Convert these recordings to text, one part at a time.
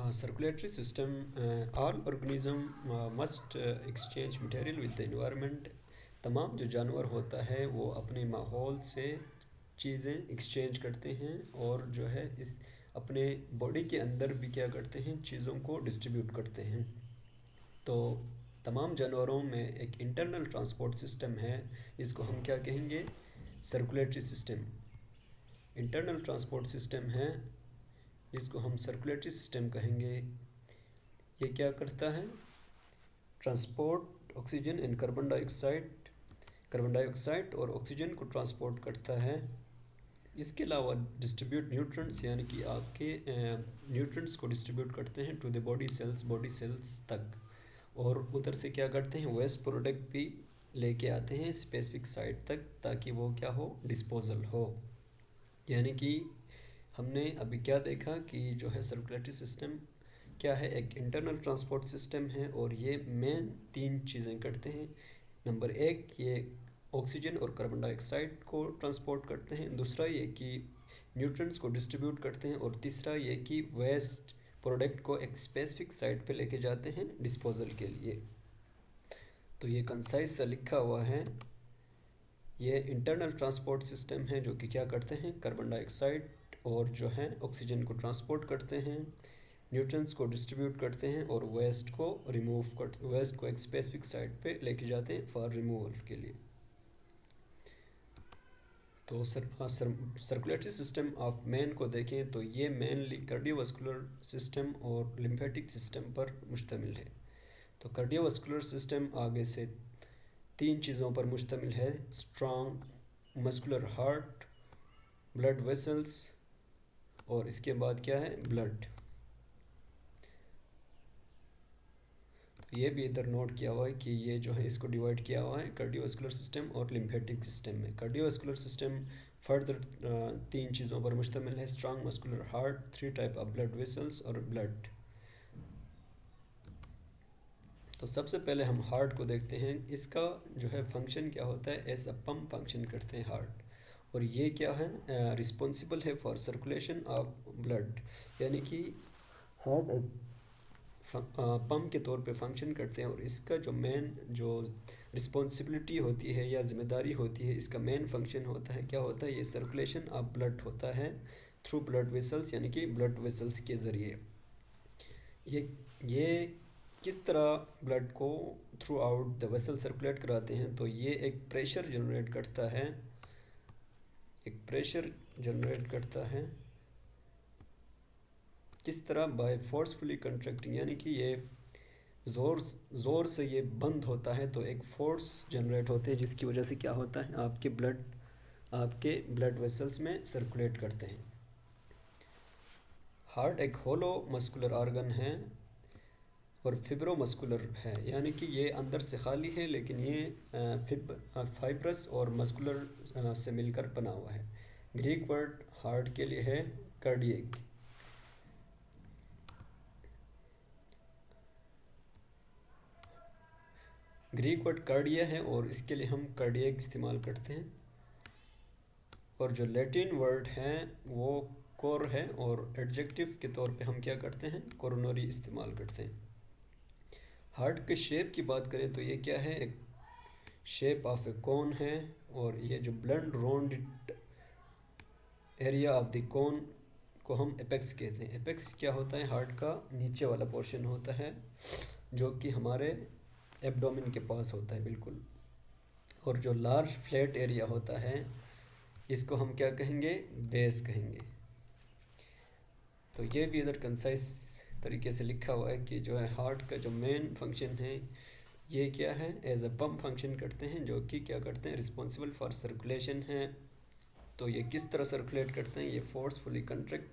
Circulatory system, all organism must exchange material with the environment. तमाम जो जानवर होता है वो अपने माहौल से चीज़ें एक्सचेंज करते हैं और जो है इस अपने बॉडी के अंदर भी क्या करते हैं, चीज़ों को डिस्ट्रीब्यूट करते हैं। तो तमाम जानवरों में एक इंटरनल ट्रांसपोर्ट सिस्टम है, इसको हम क्या कहेंगे, circulatory system. Internal transport system है जिसको हम सर्कुलेटरी सिस्टम कहेंगे। ये क्या करता है, transport oxygen and carbon dioxide और ऑक्सीजन को ट्रांसपोर्ट करता है। इसके अलावा डिस्ट्रीब्यूट न्यूट्रंट्स, यानी कि आपके न्यूट्रंट्स को डिस्ट्रीब्यूट करते हैं टू द बॉडी सेल्स तक, और उधर से क्या करते हैं, वेस्ट प्रोडक्ट भी लेके आते हैं स्पेसिफिक साइट तक, ताकि वो क्या हो, डिस्पोजल हो। यानी कि हमने अभी क्या देखा कि जो है सर्कुलेटरी सिस्टम क्या है, एक इंटरनल ट्रांसपोर्ट सिस्टम है और ये मेन 3 चीज़ें करते हैं। नंबर 1, ये ऑक्सीजन और कार्बन डाइऑक्साइड को ट्रांसपोर्ट करते हैं। दूसरा ये कि न्यूट्रंट्स को डिस्ट्रीब्यूट करते हैं। और तीसरा ये कि वेस्ट प्रोडक्ट को एक स्पेसिफिक साइट पे लेके जाते हैं डिस्पोजल के लिए। तो ये कंसाइज सा लिखा हुआ है। ये इंटरनल ट्रांसपोर्ट सिस्टम है जो कि क्या करते हैं, कार्बन डाइऑक्साइड और जो है ऑक्सीजन को ट्रांसपोर्ट करते हैं, न्यूट्रंट्स को डिस्ट्रीब्यूट करते हैं और वेस्ट को एक स्पेसिफिक साइट पे लेके जाते हैं फॉर रिमूवल के लिए। तो सर्कुलेटरी सिस्टम ऑफ मैन को देखें तो ये मेनली कार्डियोवास्कुलर सिस्टम और लिम्फेटिक सिस्टम पर मुश्तमिल है। तो कार्डियोवास्कुलर सिस्टम आगे से 3 चीज़ों पर मुश्तमिल है, strong muscular heart, blood vessels और इसके बाद क्या है, ब्लड। तो ये भी इधर नोट किया हुआ है कि ये जो है इसको डिवाइड किया हुआ है कार्डियोवास्कुलर सिस्टम और लिम्फेटिक सिस्टम में। कार्डियोवास्कुलर सिस्टम फर्दर 3 चीज़ों पर मुश्तमिल है, strong muscular heart, 3 type of blood vessels और ब्लड। तो सबसे पहले हम हार्ट को देखते हैं। इसका जो है फंक्शन क्या होता है, एज अ पंप फंक्शन करते हैं हार्ट। और ये क्या है, रिस्पॉन्सिबल है फॉर सर्कुलेशन ऑफ ब्लड। यानी कि हार्ट एक पंप के तौर पे फंक्शन करते हैं और इसका जो मेन जो रिस्पॉन्सिबिलिटी होती है या जिम्मेदारी होती है, इसका मेन फंक्शन होता है, क्या होता है, ये सर्कुलेशन ऑफ ब्लड होता है थ्रू ब्लड वेसल्स, यानी कि ब्लड वेसल्स के ज़रिए। ये किस तरह ब्लड को through out the vessel circulate कराते हैं, तो ये एक प्रेशर जनरेट करता है। किस तरह, बाय फोर्सफुली कंट्रैक्टिंग, यानी कि ये ज़ोर से ये बंद होता है तो एक फोर्स जनरेट होते हैं, जिसकी वजह से क्या होता है, आपके ब्लड वेसल्स में सर्कुलेट करते हैं। हार्ट एक होलो मस्कुलर ऑर्गन है और फिब्रोमस्कुलर है, यानी कि ये अंदर से खाली है लेकिन ये फाइब्रस और मस्कुलर से मिलकर बना हुआ है। ग्रीक वर्ड हार्ट के लिए है कार्डियक। ग्रीक वर्ड कार्डिया है और इसके लिए हम कार्डियक इस्तेमाल करते हैं। और जो लैटिन वर्ड है वो कोर है और एडजेक्टिव के तौर पे हम क्या करते हैं, कोरोनरी इस्तेमाल करते हैं। हार्ट के शेप की बात करें तो ये क्या है, एक शेप ऑफ ए कोन है और ये जो blunt rounded area of the cone को हम एपेक्स कहते हैं। एपेक्स क्या होता है, हार्ट का नीचे वाला पोर्शन होता है जो कि हमारे एब्डोमेन के पास होता है बिल्कुल। और जो लार्ज फ्लैट एरिया होता है इसको हम क्या कहेंगे, बेस कहेंगे। तो ये भी इधर कंसाइज तरीके से लिखा हुआ है कि जो है हार्ट का जो मेन फंक्शन है ये क्या है, एज अ पंप फंक्शन करते हैं, जो कि क्या करते हैं, रिस्पॉन्सिबल फॉर सर्कुलेशन है। तो ये किस तरह सर्कुलेट करते हैं, ये फोर्सफुली कंट्रैक्ट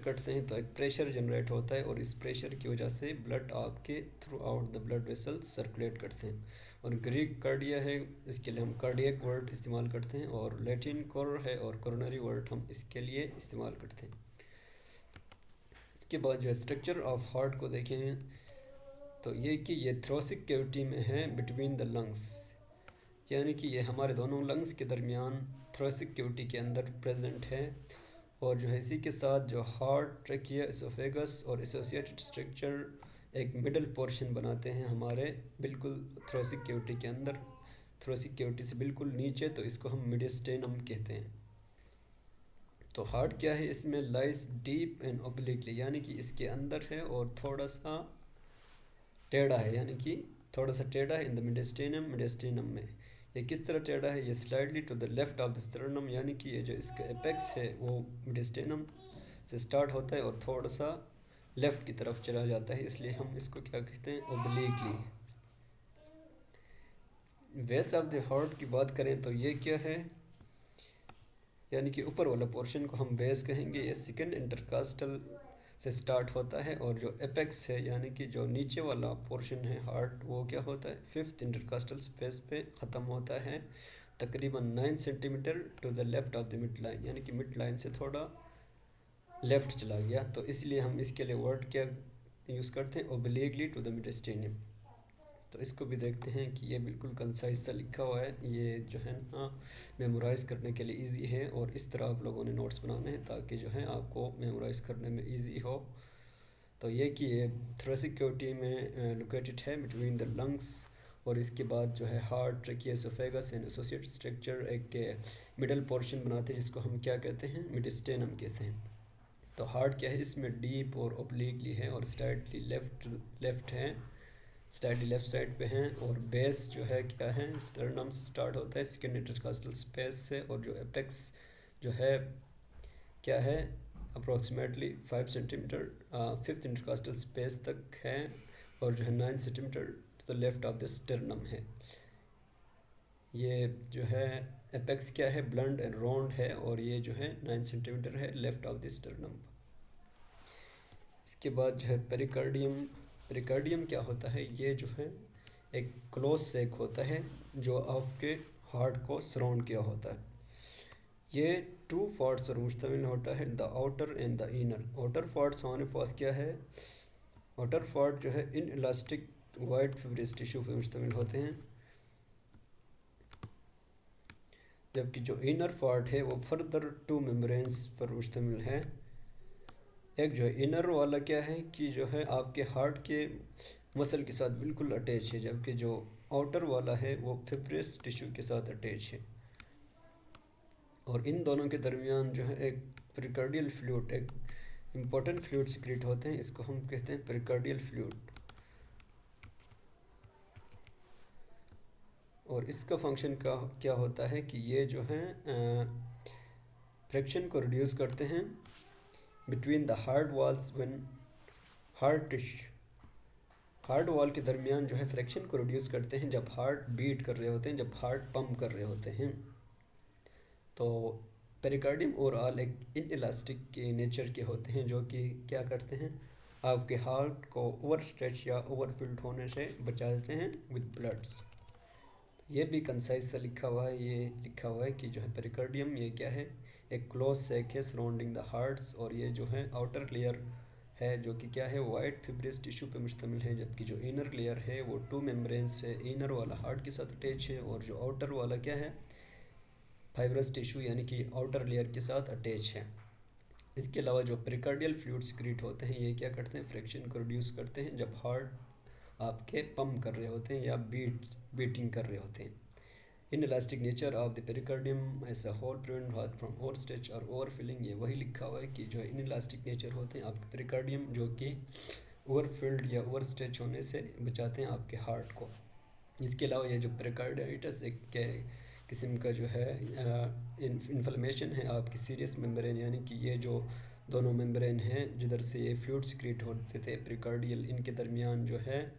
करते हैं तो एक प्रेशर जनरेट होता है और इस प्रेशर की वजह से ब्लड आपके through out the blood vessels circulate करते हैं। और ग्रीक कार्डिया है, इसके लिए हम कार्डियक वर्ड इस्तेमाल करते हैं। और लैटिन कोर है और कोरोनरी वर्ड हम इसके लिए इस्तेमाल करते हैं। इसके बाद जो है स्ट्रक्चर ऑफ हार्ट को देखें तो ये कि ये थोरैसिक कैविटी में है बिटवीन द लंग्स, यानी कि ये हमारे दोनों लंग्स के दरमियान थोरैसिक कैविटी के अंदर प्रेजेंट है। और जो है इसी के साथ जो हार्ट, ट्रकिया, एसोफेगस और एसोसिएटेड स्ट्रक्चर एक मिडल पोर्शन बनाते हैं हमारे बिल्कुल थोरेसिक कैविटी के अंदर, थोरेसिक कैविटी से बिल्कुल नीचे, तो इसको हम मिडिस्टेनम कहते हैं। तो हार्ट क्या है, इसमें लाइस डीप एंड ओब्लिकली, यानी कि इसके अंदर है और थोड़ा सा टेढ़ा है, यानी कि थोड़ा सा टेढ़ा है इन द मिडिस्टेनम, मिडिस्टेनम में। ये किस तरह टेढ़ा है, ये slightly to the left of the sternum, यानी कि ये जो इसका एपेक्स है वो मिडिस्टेनम से स्टार्ट होता है और थोड़ा सा लेफ्ट की तरफ चला जाता है, इसलिए हम इसको क्या कहते हैं, obliquely. Base of the heart की बात करें तो ये क्या है, यानी कि ऊपर वाला पोर्शन को हम बेस कहेंगे। ये सेकंड इंटरकास्टल से स्टार्ट होता है और जो एपेक्स है यानी कि जो नीचे वाला पोर्शन है हार्ट, वो क्या होता है, फिफ्थ इंटरकास्टल स्पेस पे ख़त्म होता है, तकरीबन 9 centimetre to the left of the mid line, यानी कि मिड लाइन से थोड़ा लेफ्ट चला गया, तो इसलिए हम इसके लिए वर्ड क्या यूज़ करते हैं, ओब्लिकली टू द मिडिस्टेनियम। तो इसको भी देखते हैं कि ये बिल्कुल कंसाइज सा लिखा हुआ है, ये जो है ना मेमोराइज़ करने के लिए इजी है, और इस तरह आप लोगों ने नोट्स बनाने हैं ताकि जो है आपको मेमोराइज़ करने में इजी हो। तो ये कि ये थोरेसिक कैविटी में लोकेटेड है बिटवीन द लंग्स, और इसके बाद जो है heart, trachea, oesophagus and associated structure एक मिडल पोर्शन बनाते हैं जिसको हम क्या कहते हैं, मिडिस्टेनम कहते हैं। तो हार्ट क्या है, इसमें डीप और ओब्लिकली है और स्लाइटली लेफ्ट है, स्लाइटली लेफ्ट साइड पे हैं, और बेस जो है क्या है, स्टर्नम से स्टार्ट होता है सेकेंड इंटरकास्टल स्पेस से, और जो एपेक्स जो है क्या है, approximately 5 centimetre fifth intercostal space तक है, और जो है 9 centimetre to the left of the sternum है। ये जो है एपेक्स क्या है, ब्लंट एंड राउंड है, और ये जो है 9 सेंटीमीटर है लेफ्ट ऑफ द स्टर्नम। इसके बाद जो है पेरिकार्डियम। पेरिकार्डियम क्या होता है, ये जो है एक क्लोज सेक होता है जो आपके हार्ट को सराउंड किया होता है। ये 2 पार्ट्स पर मुश्तमिल होता है, the outer and the inner. Outer parts हमारे पास क्या है, आउटर पार्ट जो है in elastic white fibrous tissue पर मुश्तमिल होते हैं, जबकि जो इनर पार्ट है वो फर्दर 2 मेम्ब्रेन्स पर मुश्तमिल है। एक जो इनर वाला क्या है कि जो है आपके हार्ट के मसल के साथ बिल्कुल अटैच है, जबकि जो आउटर वाला है वो फिब्रिस टिश्यू के साथ अटैच है, और इन दोनों के दरमियान जो है एक पेरिकार्डियल फ्लूइड, एक इम्पोर्टेंट फ्लूइड सिक्रीट होते हैं, इसको हम कहते हैं पेरिकार्डियल फ्लूइड। और इसका फंक्शन का क्या होता है कि ये जो है फ्रैक्शन को रिड्यूस करते हैं between the hard walls when heart wall के दरमियान जो है फ्रैक्शन को रिड्यूस करते हैं जब हार्ट बीट कर रहे होते हैं, जब हार्ट पंप कर रहे होते हैं। तो पेरिकार्डियम ओवरऑल एक इन इलास्टिक के नेचर के होते हैं जो कि क्या करते हैं, आपके हार्ट को ओवर स्ट्रेच या ओवरफिल्ड होने से बचा देते हैं विद ब्लड्स। ये भी कंसाइज सा लिखा हुआ है, ये लिखा हुआ है कि जो है पेरिकार्डियम ये क्या है, एक क्लोज सेक है सराउंडिंग द हार्ट्स, और ये जो है आउटर लेयर है जो कि क्या है, वाइट फिब्रिस टिश्यू पे मुश्तमिल है, जबकि जो इनर लेयर है वो 2 मेम्ब्रेन्स है, इनर वाला हार्ट के साथ अटैच है, और जो आउटर वाला क्या है, फाइब्रस टिश्यू यानी कि आउटर लेयर के साथ अटैच है। इसके अलावा जो पेरिकार्डियल फ्लूइड सिक्रीट होते हैं ये क्या करते हैं, फ्रैक्शन को रिड्यूस करते हैं जब हार्ट आपके पंप कर रहे होते हैं या बीटिंग कर रहे होते हैं। Inelastic nature of the pericardium as a whole prevent heart from over stretch और ओवर फिलिंग, ये वही लिखा हुआ है कि जो इन इलास्टिक नेचर होते हैं आपके पेरिकार्डियम जो कि ओवर फिल्ड या ओवर स्ट्रेच होने से बचाते हैं आपके हार्ट को। इसके अलावा ये जो पेरिकार्डिटिस एक किस्म का जो है इन्फ्लेमेशन है आपकी सीरियस मेम्ब्रेन, यानी कि ये जो दोनों मेम्ब्रेन हैं जिधर से ये फ्लूइड सिक्रीट होते थे पेरिकार्डियल, इनके दरमियान जो है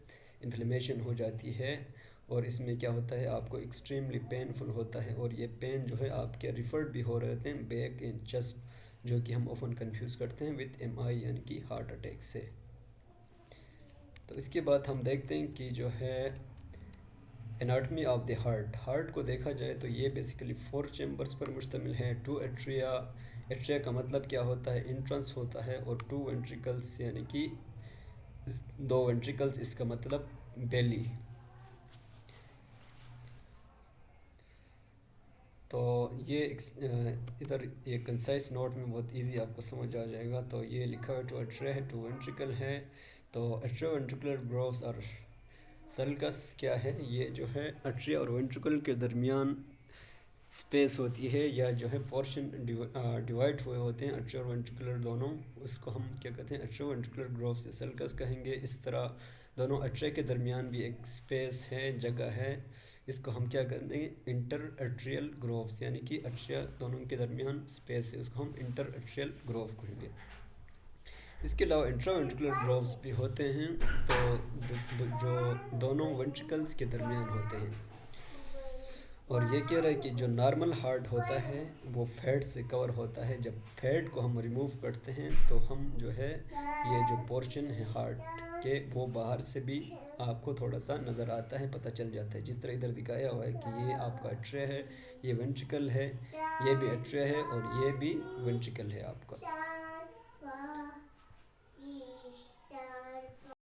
इन्फ्लेमेशन हो जाती है, और इसमें क्या होता है, आपको एक्सट्रीमली पेनफुल होता है, और ये पेन जो है आपके रिफर्ड भी हो रहे होते हैं बैक एंड चेस्ट, जो कि हम ऑफन कंफ्यूज करते हैं विद MI यानी कि हार्ट अटैक से। तो इसके बाद हम देखते हैं कि जो है anatomy of the heart. Heart को देखा जाए तो ये बेसिकली 4 चैम्बर्स पर मुश्तमिल है। 2 एट्रिया, एट्रिया का मतलब क्या होता है, इंट्रेंस होता है, और 2 वेंट्रिकल्स यानी कि 2 वेंट्रिकल्स, इसका मतलब बेली। तो ये इधर ये कंसाइज नोट में बहुत इजी आपको समझ आ जाएगा। तो ये लिखा है टू अट्रे है, टू वेंट्रिकल है। तो अट्रियो वेंट्रिकुलर ग्रोव्स और सल्कस क्या है, ये जो है अट्रिया और वेंट्रिकल के दरमियान स्पेस होती है, या जो है पोर्शन डिवाइड हुए होते हैं अट्रियो और वेंट्रिकुलर दोनों, उसको हम क्या कहते हैं अट्रियो वेंट्रिकुलर ग्रोव्स या सल्कस कहेंगे। इस तरह दोनों अट्रे के दरमियान भी एक स्पेस है, जगह है, इसको हम क्या कहते हैं इंटर अट्रियल ग्रोव्स, यानी कि अट्रिया दोनों के दरमियान स्पेस है, उसको हम इंटर अट्रियल ग्रोव कहेंगे। इसके अलावा इंट्रावेंट्रिकुलर ग्रोव्स भी होते हैं, तो जो दोनों वेंट्रिकल्स के दरमियान होते हैं। और ये कह रहा है कि जो नॉर्मल हार्ट होता है वो फैट से कवर होता है। जब फैट को हम रिमूव करते हैं तो हम जो है ये जो पोर्शन है हार्ट के वो बाहर से भी आपको थोड़ा सा नज़र आता है, पता चल जाता है। जिस तरह इधर दिखाया हुआ है कि ये आपका अट्रे है, ये वेंट्रिकल है, ये भी अट्रे है और ये भी वेंट्रिकल है आपका।